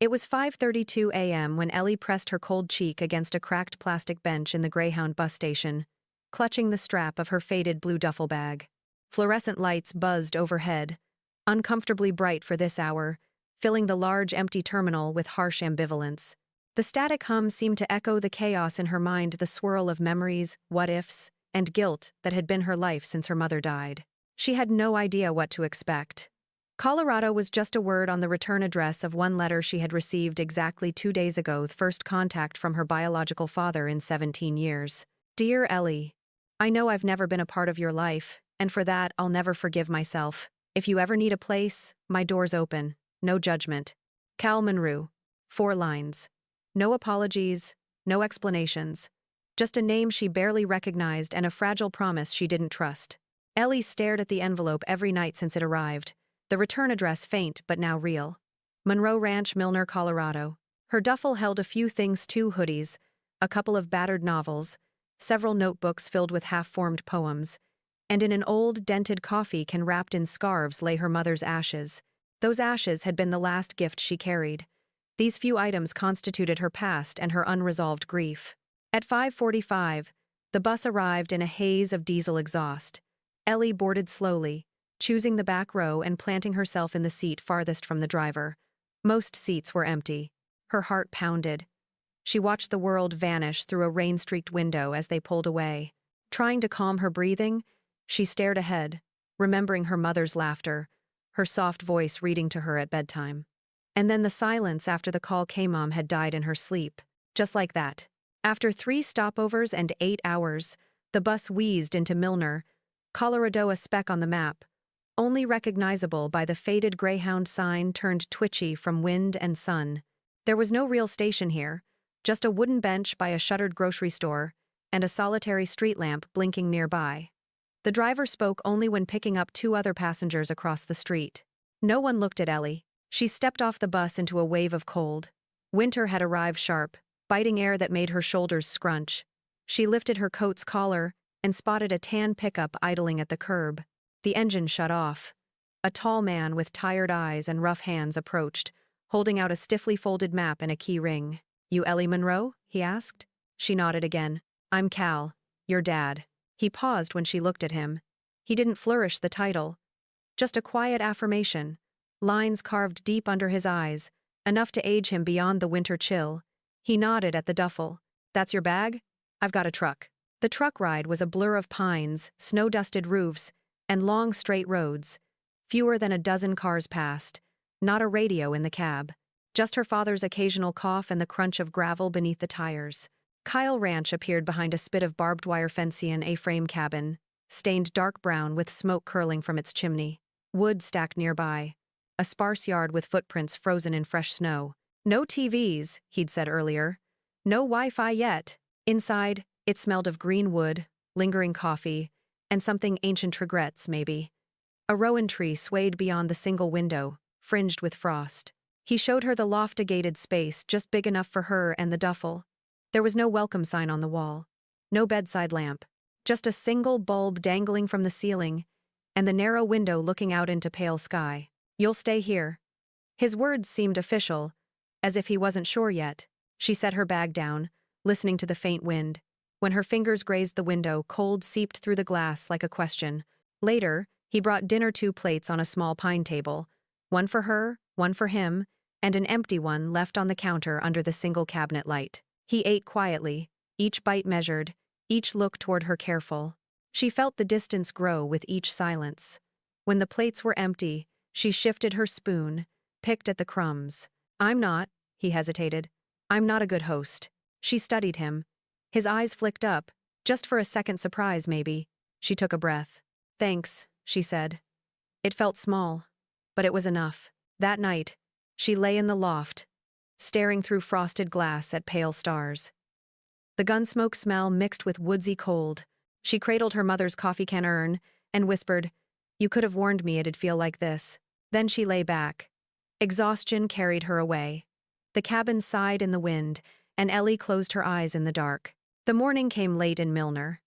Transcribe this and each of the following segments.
It was 5:32 a.m. when Ellie pressed her cold cheek against a cracked plastic bench in the Greyhound bus station, clutching the strap of her faded blue duffel bag. Fluorescent lights buzzed overhead, uncomfortably bright for this hour, filling the large empty terminal with harsh ambivalence. The static hum seemed to echo the chaos in her mind, the swirl of memories, what-ifs, and guilt that had been her life since her mother died. She had no idea what to expect. Colorado was just a word on the return address of one letter she had received exactly 2 days ago, the first contact from her biological father in 17 years. Dear Ellie, I know I've never been a part of your life, and for that I'll never forgive myself. If you ever need a place, my door's open. No judgment. Cal Monroe. 4 lines. No apologies, no explanations. Just a name she barely recognized and a fragile promise she didn't trust. Ellie stared at the envelope every night since it arrived. The return address faint but now real. Monroe Ranch, Milner, Colorado. Her duffel held a few things: 2 hoodies, a couple of battered novels, several notebooks filled with half-formed poems, and in an old, dented coffee can wrapped in scarves lay her mother's ashes. Those ashes had been the last gift she carried. These few items constituted her past and her unresolved grief. At 5:45, the bus arrived in a haze of diesel exhaust. Ellie boarded slowly, choosing the back row and planting herself in the seat farthest from the driver. Most seats were empty. Her heart pounded. She watched the world vanish through a rain-streaked window as they pulled away. Trying to calm her breathing, she stared ahead, remembering her mother's laughter, her soft voice reading to her at bedtime. And then the silence after the call came. Mom had died in her sleep. Just like that. After 3 stopovers and 8 hours, the bus wheezed into Milner, Colorado, a speck on the map, only recognizable by the faded Greyhound sign turned twitchy from wind and sun. There was no real station here, just a wooden bench by a shuttered grocery store and a solitary street lamp blinking nearby. The driver spoke only when picking up 2 other passengers across the street. No one looked at Ellie. She stepped off the bus into a wave of cold. Winter had arrived sharp, biting air that made her shoulders scrunch. She lifted her coat's collar and spotted a tan pickup idling at the curb. The engine shut off. A tall man with tired eyes and rough hands approached, holding out a stiffly folded map and a key ring. You Ellie Monroe? He asked. She nodded again. I'm Cal, your dad. He paused when she looked at him. He didn't flourish the title. Just a quiet affirmation, lines carved deep under his eyes, enough to age him beyond the winter chill. He nodded at the duffel. That's your bag? I've got a truck. The truck ride was a blur of pines, snow-dusted roofs, and long straight roads. Fewer than a dozen cars passed. Not a radio in the cab. Just her father's occasional cough and the crunch of gravel beneath the tires. Kyle Ranch appeared behind a spit of barbed wire fencing, a frame cabin, stained dark brown with smoke curling from its chimney. Wood stacked nearby. A sparse yard with footprints frozen in fresh snow. No TVs, he'd said earlier. No Wi-Fi yet. Inside, it smelled of green wood, lingering coffee, and something ancient regrets, maybe. A rowan tree swayed beyond the single window, fringed with frost. He showed her the lofty-gated space just big enough for her and the duffel. There was no welcome sign on the wall. No bedside lamp. Just a single bulb dangling from the ceiling, and the narrow window looking out into pale sky. You'll stay here. His words seemed official, as if he wasn't sure yet. She set her bag down, listening to the faint wind. When her fingers grazed the window, cold seeped through the glass like a question. Later, he brought dinner, 2 plates on a small pine table. One for her, one for him, and an empty one left on the counter under the single cabinet light. He ate quietly, each bite measured, each look toward her careful. She felt the distance grow with each silence. When the plates were empty, she shifted her spoon, picked at the crumbs. I'm not, he hesitated. I'm not a good host. She studied him. His eyes flicked up, just for a second surprise maybe. She took a breath. Thanks, she said. It felt small, but it was enough. That night, she lay in the loft, staring through frosted glass at pale stars. The gun smoke smell mixed with woodsy cold. She cradled her mother's coffee can urn and whispered, "You could have warned me it'd feel like this." Then she lay back. Exhaustion carried her away. The cabin sighed in the wind, and Ellie closed her eyes in the dark. The morning came late in Milner.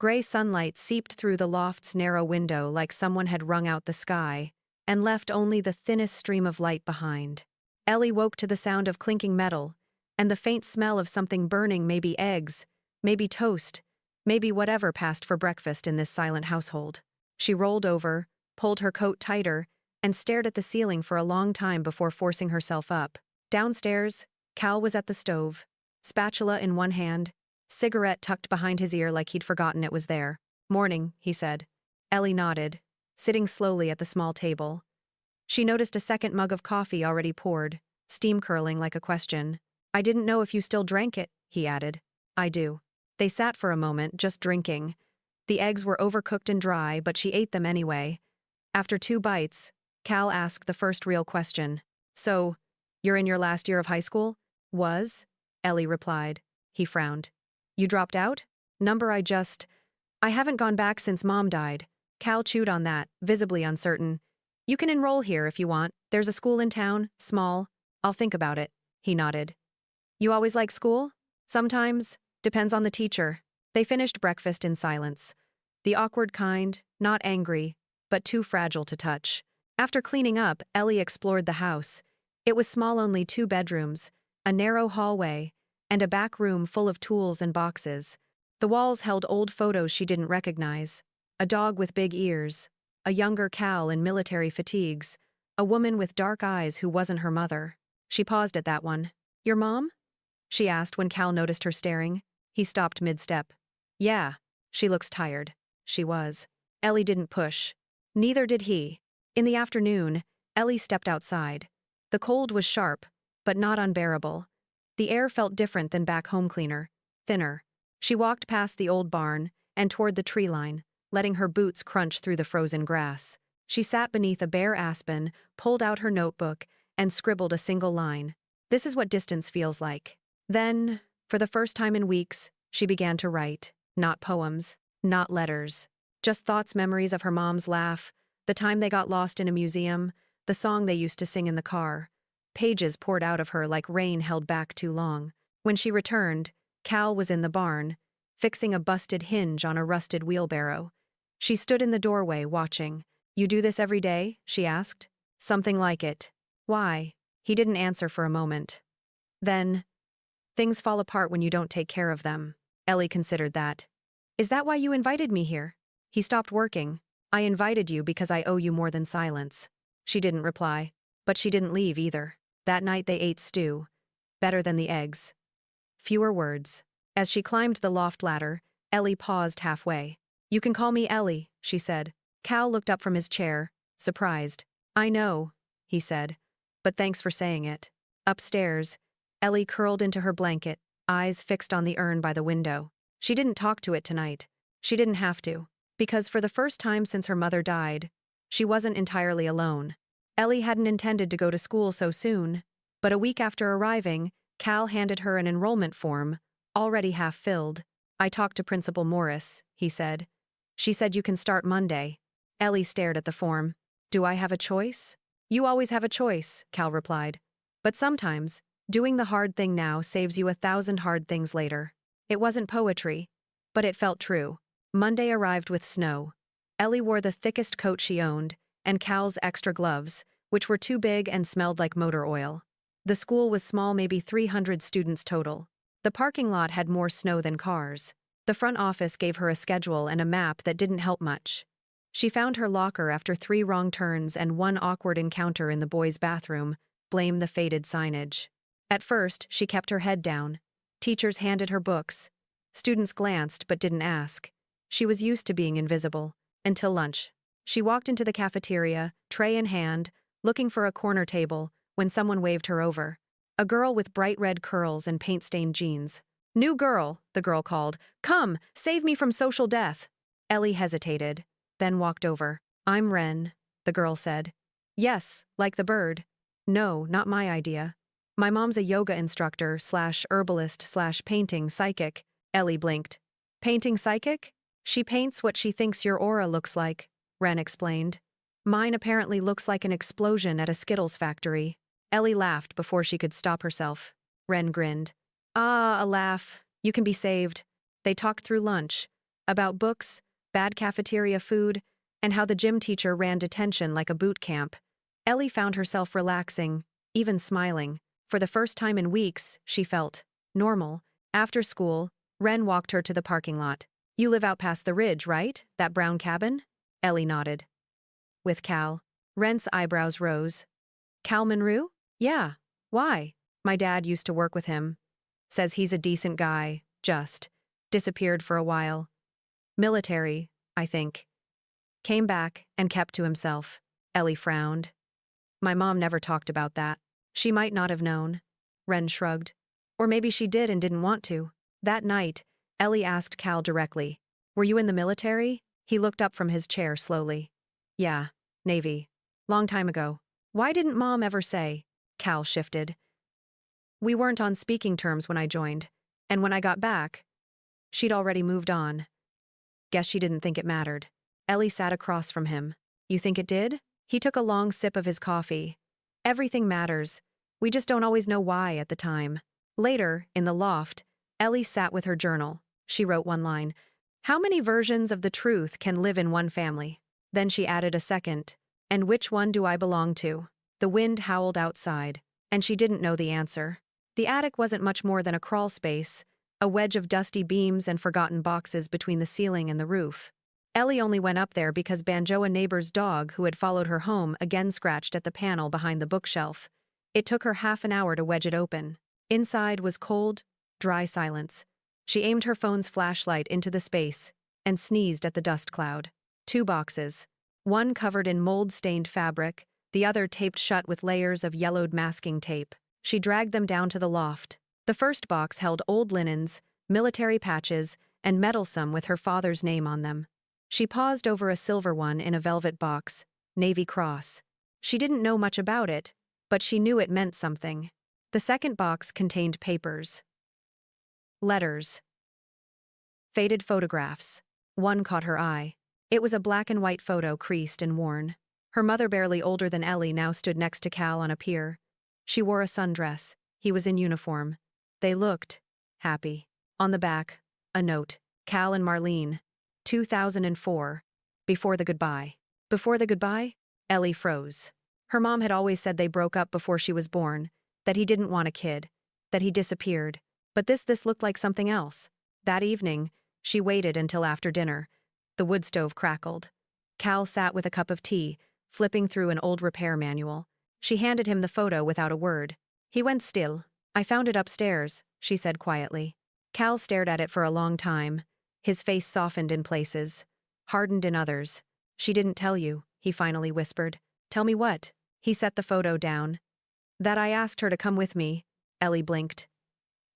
Gray sunlight seeped through the loft's narrow window like someone had wrung out the sky, and left only the thinnest stream of light behind. Ellie woke to the sound of clinking metal, and the faint smell of something burning, maybe eggs, maybe toast, maybe whatever passed for breakfast in this silent household. She rolled over, pulled her coat tighter, and stared at the ceiling for a long time before forcing herself up. Downstairs, Cal was at the stove, spatula in one hand, cigarette tucked behind his ear like he'd forgotten it was there. "Morning," he said. Ellie nodded, sitting slowly at the small table. She noticed a second mug of coffee already poured, steam curling like a question. "I didn't know if you still drank it," he added. "I do." They sat for a moment, just drinking. The eggs were overcooked and dry, but she ate them anyway. After 2 bites, Cal asked the first real question. "So, you're in your last year of high school?" "Was?" Ellie replied. He frowned. "You dropped out?" I haven't gone back since Mom died." Cal chewed on that, visibly uncertain. "You can enroll here if you want. There's a school in town, small. I'll think about it." He nodded. "You always like school?" "Sometimes. Depends on the teacher." They finished breakfast in silence. The awkward kind, not angry, but too fragile to touch. After cleaning up, Ellie explored the house. It was small, only 2 bedrooms, a narrow hallway, and a back room full of tools and boxes. The walls held old photos she didn't recognize. A dog with big ears, a younger Cal in military fatigues, a woman with dark eyes who wasn't her mother. She paused at that one. "Your mom?" she asked when Cal noticed her staring. He stopped mid-step. "Yeah. She looks tired." She was. Ellie didn't push. Neither did he. In the afternoon, Ellie stepped outside. The cold was sharp, but not unbearable. The air felt different than back home, cleaner, thinner. She walked past the old barn and toward the tree line, letting her boots crunch through the frozen grass. She sat beneath a bare aspen, pulled out her notebook, and scribbled a single line. "This is what distance feels like." Then, for the first time in weeks, she began to write. Not poems, not letters. Just thoughts, memories of her mom's laugh, the time they got lost in a museum, the song they used to sing in the car. Pages poured out of her like rain held back too long. When she returned, Cal was in the barn, fixing a busted hinge on a rusted wheelbarrow. She stood in the doorway, watching. "You do this every day?" she asked. "Something like it." "Why?" He didn't answer for a moment. Then, "Things fall apart when you don't take care of them." Ellie considered that. "Is that why you invited me here?" He stopped working. "I invited you because I owe you more than silence." She didn't reply. But she didn't leave either. That night they ate stew. Better than the eggs. Fewer words. As she climbed the loft ladder, Ellie paused halfway. "You can call me Ellie," she said. Cal looked up from his chair, surprised. "I know," he said. "But thanks for saying it." Upstairs, Ellie curled into her blanket, eyes fixed on the urn by the window. She didn't talk to it tonight. She didn't have to. Because for the first time since her mother died, she wasn't entirely alone. Ellie hadn't intended to go to school so soon, but a week after arriving, Cal handed her an enrollment form, already half filled. "I talked to Principal Morris," he said. "She said you can start Monday." Ellie stared at the form. "Do I have a choice?" "You always have a choice," Cal replied. "But sometimes, doing the hard thing now saves you 1,000 hard things later." It wasn't poetry, but it felt true. Monday arrived with snow. Ellie wore the thickest coat she owned, and Cal's extra gloves, which were too big and smelled like motor oil. The school was small, maybe 300 students total. The parking lot had more snow than cars. The front office gave her a schedule and a map that didn't help much. She found her locker after 3 wrong turns and 1 awkward encounter in the boys' bathroom. Blame the faded signage. At first, she kept her head down. Teachers handed her books. Students glanced but didn't ask. She was used to being invisible. Until lunch. She walked into the cafeteria, tray in hand, looking for a corner table, when someone waved her over. A girl with bright red curls and paint-stained jeans. "New girl," the girl called. "Come, save me from social death." Ellie hesitated, then walked over. "I'm Ren," the girl said. "Yes, like the bird." "No, not my idea. My mom's a yoga instructor / herbalist / painting psychic." Ellie blinked. "Painting psychic?" "She paints what she thinks your aura looks like," Ren explained. "Mine apparently looks like an explosion at a Skittles factory." Ellie laughed before she could stop herself. Ren grinned. "Ah, a laugh. You can be saved." They talked through lunch. About books, bad cafeteria food, and how the gym teacher ran detention like a boot camp. Ellie found herself relaxing, even smiling. For the first time in weeks, she felt normal. After school, Ren walked her to the parking lot. You live out past the ridge, right? That brown cabin? Ellie nodded. With Cal. Ren's eyebrows rose. Cal Monroe? Yeah. Why? My dad used to work with him. Says he's a decent guy, just. Disappeared for a while. Military, I think. Came back and kept to himself. Ellie frowned. My mom never talked about that. She might not have known. Ren shrugged. Or maybe she did and didn't want to. That night, Ellie asked Cal directly. Were you in the military? He looked up from his chair slowly. Yeah, Navy. Long time ago. Why didn't Mom ever say? Cal shifted. We weren't on speaking terms when I joined. And when I got back, she'd already moved on. Guess she didn't think it mattered. Ellie sat across from him. You think it did? He took a long sip of his coffee. Everything matters. We just don't always know why at the time. Later, in the loft, Ellie sat with her journal. She wrote one line. How many versions of the truth can live in one family? Then she added a second. And which one do I belong to? The wind howled outside, and she didn't know the answer. The attic wasn't much more than a crawl space, a wedge of dusty beams and forgotten boxes between the ceiling and the roof. Ellie only went up there because Banjo, a neighbor's dog who had followed her home, again scratched at the panel behind the bookshelf. It took her half an hour to wedge it open. Inside was cold, dry silence. She aimed her phone's flashlight into the space and sneezed at the dust cloud. 2 boxes. One covered in mold-stained fabric, the other taped shut with layers of yellowed masking tape. She dragged them down to the loft. The first box held old linens, military patches, and medalsome with her father's name on them. She paused over a silver one in a velvet box, Navy Cross. She didn't know much about it, but she knew it meant something. The second box contained papers. Letters. Faded photographs. One caught her eye. It was a black and white photo, creased and worn. Her mother, barely older than Ellie, now stood next to Cal on a pier. She wore a sundress. He was in uniform. They looked happy. On the back, a note. Cal and Marlene. 2004. Before the goodbye. Before the goodbye? Ellie froze. Her mom had always said they broke up before she was born, that he didn't want a kid, that he disappeared. But this looked like something else. That evening, she waited until after dinner. The wood stove crackled. Cal sat with a cup of tea, flipping through an old repair manual. She handed him the photo without a word. He went still. I found it upstairs, she said quietly. Cal stared at it for a long time. His face softened in places, hardened in others. She didn't tell you, he finally whispered. Tell me what? He set the photo down. That I asked her to come with me. Ellie blinked.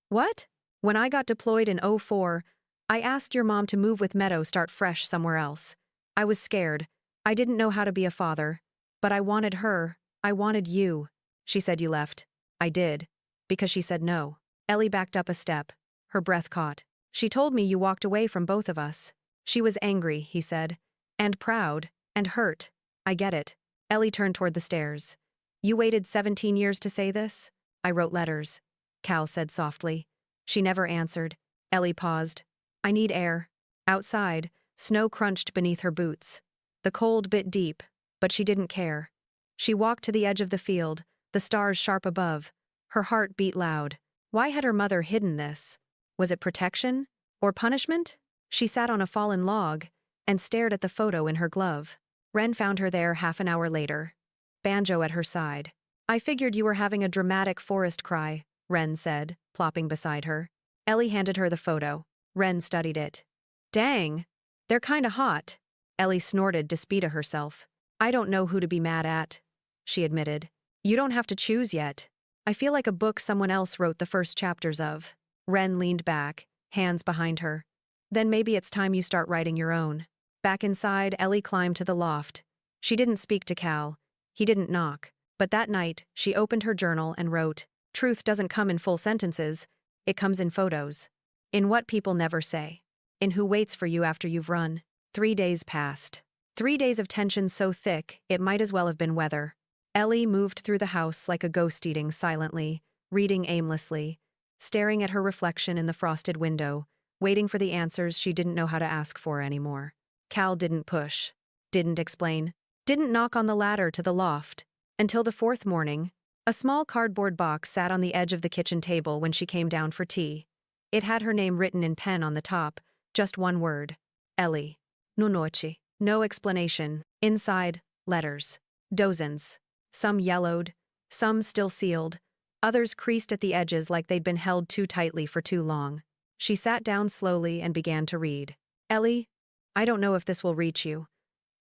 What? When I got deployed in '04, I asked your mom to move with Meadow, start fresh somewhere else. I was scared. I didn't know how to be a father. But I wanted her. I wanted you. She said you left. I did. Because she said no. Ellie backed up a step. Her breath caught. She told me you walked away from both of us. She was angry, he said. And proud. And hurt. I get it. Ellie turned toward the stairs. You waited 17 years to say this? I wrote letters. Cal said softly. She never answered. Ellie paused. I need air. Outside, snow crunched beneath her boots. The cold bit deep, but she didn't care. She walked to the edge of the field, the stars sharp above. Her heart beat loud. Why had her mother hidden this? Was it protection? Or punishment? She sat on a fallen log and stared at the photo in her glove. Ren found her there half an hour later. Banjo at her side. I figured you were having a dramatic forest cry, Ren said, plopping beside her. Ellie handed her the photo. Ren studied it. Dang, they're kinda hot. Ellie snorted, despite herself. I don't know who to be mad at, she admitted. You don't have to choose yet. I feel like a book someone else wrote the first chapters of. Ren leaned back, hands behind her. Then maybe it's time you start writing your own. Back inside, Ellie climbed to the loft. She didn't speak to Cal. He didn't knock. But that night, she opened her journal and wrote, Truth doesn't come in full sentences. It comes in photos. In what people never say. In who waits for you after you've run. 3 days passed. 3 days of tension so thick, it might as well have been weather. Ellie moved through the house like a ghost, eating silently, reading aimlessly, staring at her reflection in the frosted window, waiting for the answers she didn't know how to ask for anymore. Cal didn't push, didn't explain, didn't knock on the ladder to the loft, until the 4th morning, A small cardboard box sat on the edge of the kitchen table when she came down for tea. It had her name written in pen on the top, just one word. Ellie. Nunochi. No explanation. Inside, letters. Dozens. Some yellowed, some still sealed, others creased at the edges like they'd been held too tightly for too long. She sat down slowly and began to read. Ellie, I don't know if this will reach you.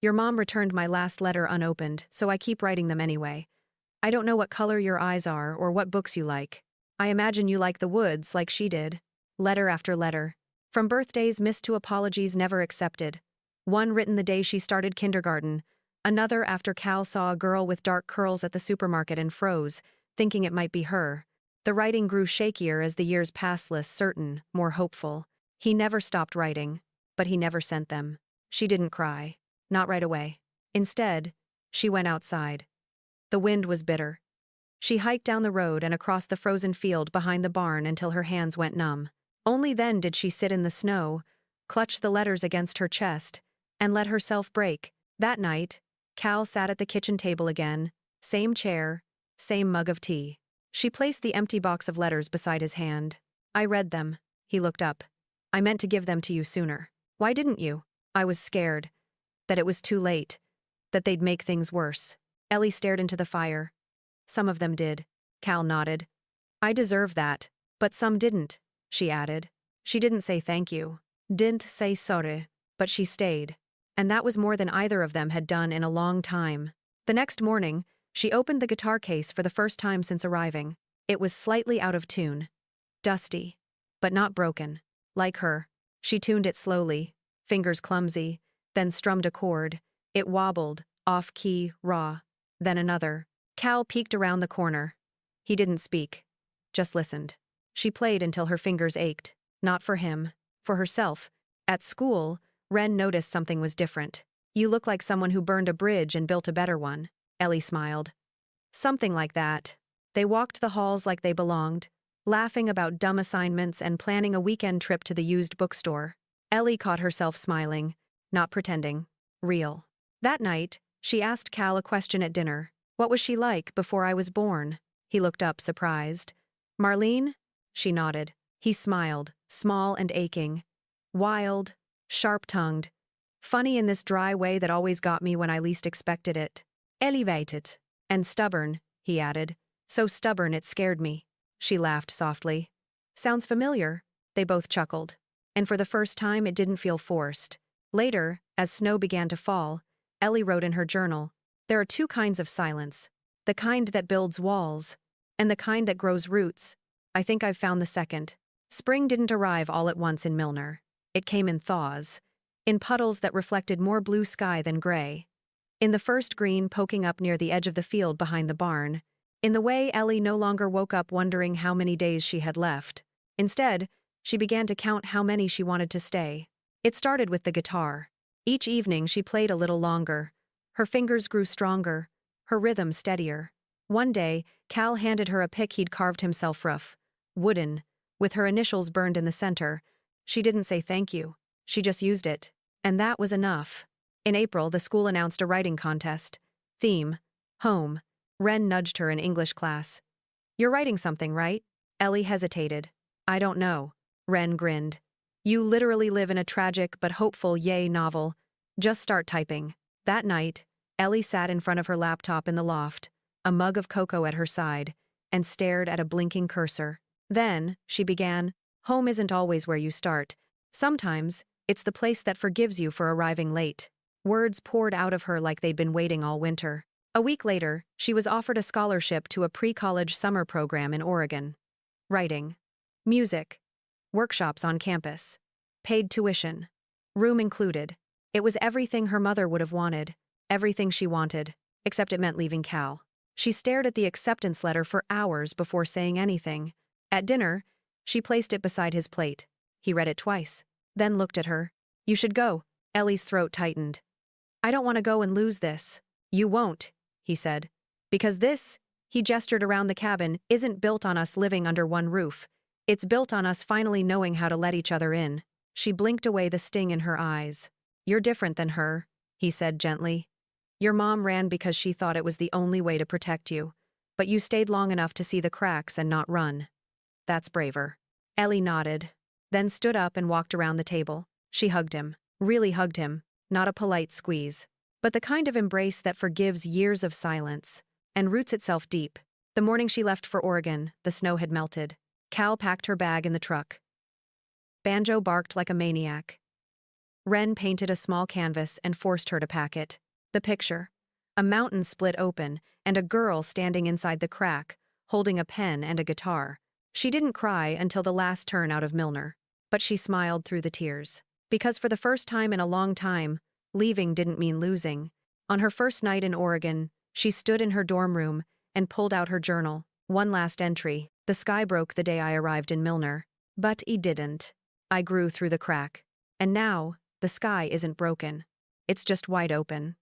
Your mom returned my last letter unopened, so I keep writing them anyway. I don't know what color your eyes are or what books you like. I imagine you like the woods like she did. Letter after letter. From birthdays missed to apologies never accepted. One written the day she started kindergarten, another after Cal saw a girl with dark curls at the supermarket and froze, thinking it might be her. The writing grew shakier as the years passed, less certain, more hopeful. He never stopped writing, but he never sent them. She didn't cry. Not right away. Instead, she went outside. The wind was bitter. She hiked down the road and across the frozen field behind the barn until her hands went numb. Only then did she sit in the snow, clutch the letters against her chest, and let herself break. That night, Cal sat at the kitchen table again, same chair, same mug of tea. She placed the empty box of letters beside his hand. I read them. He looked up. I meant to give them to you sooner. Why didn't you? I was scared. That it was too late. That they'd make things worse. Ellie stared into the fire. Some of them did. Cal nodded. I deserve that. But some didn't, she added. She didn't say thank you. Didn't say sorry. But she stayed. And that was more than either of them had done in a long time. The next morning, she opened the guitar case for the first time since arriving. It was slightly out of tune. Dusty. But not broken. Like her. She tuned it slowly, fingers clumsy, then strummed a chord. It wobbled, off-key, raw. Then another. Cal peeked around the corner. He didn't speak. Just listened. She played until her fingers ached. Not for him. For herself. At school, Ren noticed something was different. You look like someone who burned a bridge and built a better one. Ellie smiled. Something like that. They walked the halls like they belonged, laughing about dumb assignments and planning a weekend trip to the used bookstore. Ellie caught herself smiling, not pretending. Real. That night, she asked Cal a question at dinner. What was she like before I was born? He looked up, surprised. Marlene? She nodded. He smiled, small and aching. Wild, sharp-tongued. Funny in this dry way that always got me when I least expected it. Elevated. And stubborn, he added. So stubborn it scared me. She laughed softly. Sounds familiar. They both chuckled. And for the first time it didn't feel forced. Later, as snow began to fall, Ellie wrote in her journal, there are two kinds of silence. The kind that builds walls, and the kind that grows roots. I think I've found the second. Spring didn't arrive all at once in Milner. It came in thaws. In puddles that reflected more blue sky than gray. In the first green poking up near the edge of the field behind the barn. In the way Ellie no longer woke up wondering how many days she had left. Instead, she began to count how many she wanted to stay. It started with the guitar. Each evening she played a little longer. Her fingers grew stronger, her rhythm steadier. One day, Cal handed her a pick he'd carved himself rough. Wooden, with her initials burned in the center. She didn't say thank you. She just used it. And that was enough. In April, the school announced a writing contest. Theme: home. Ren nudged her in English class. You're writing something, right? Ellie hesitated. I don't know. Ren grinned. You literally live in a tragic but hopeful yay novel. Just start typing. That night, Ellie sat in front of her laptop in the loft, a mug of cocoa at her side, and stared at a blinking cursor. Then, she began, home isn't always where you start. Sometimes, it's the place that forgives you for arriving late. Words poured out of her like they'd been waiting all winter. A week later, she was offered a scholarship to a pre-college summer program in Oregon. Writing. Music. Workshops on campus. Paid tuition. Room included. It was everything her mother would have wanted. Everything she wanted. Except it meant leaving Cal. She stared at the acceptance letter for hours before saying anything. At dinner, she placed it beside his plate. He read it twice. Then looked at her. You should go. Ellie's throat tightened. I don't want to go and lose this. You won't, he said. Because this, he gestured around the cabin, isn't built on us living under one roof. It's built on us finally knowing how to let each other in. She blinked away the sting in her eyes. You're different than her, he said gently. Your mom ran because she thought it was the only way to protect you. but you stayed long enough to see the cracks and not run. That's braver. Ellie nodded, then stood up and walked around the table. She hugged him. Really hugged him, not a polite squeeze, but the kind of embrace that forgives years of silence and roots itself deep. The morning she left for Oregon, the snow had melted. Cal packed her bag in the truck. Banjo barked like a maniac. Ren painted a small canvas and forced her to pack it. The picture. A mountain split open, and a girl standing inside the crack, holding a pen and a guitar. She didn't cry until the last turn out of Milner, but she smiled through the tears. Because for the first time in a long time, leaving didn't mean losing. On her first night in Oregon, she stood in her dorm room and pulled out her journal. One last entry. The sky broke the day I arrived in Milner. But it didn't. I grew through the crack. And now, the sky isn't broken. It's just wide open.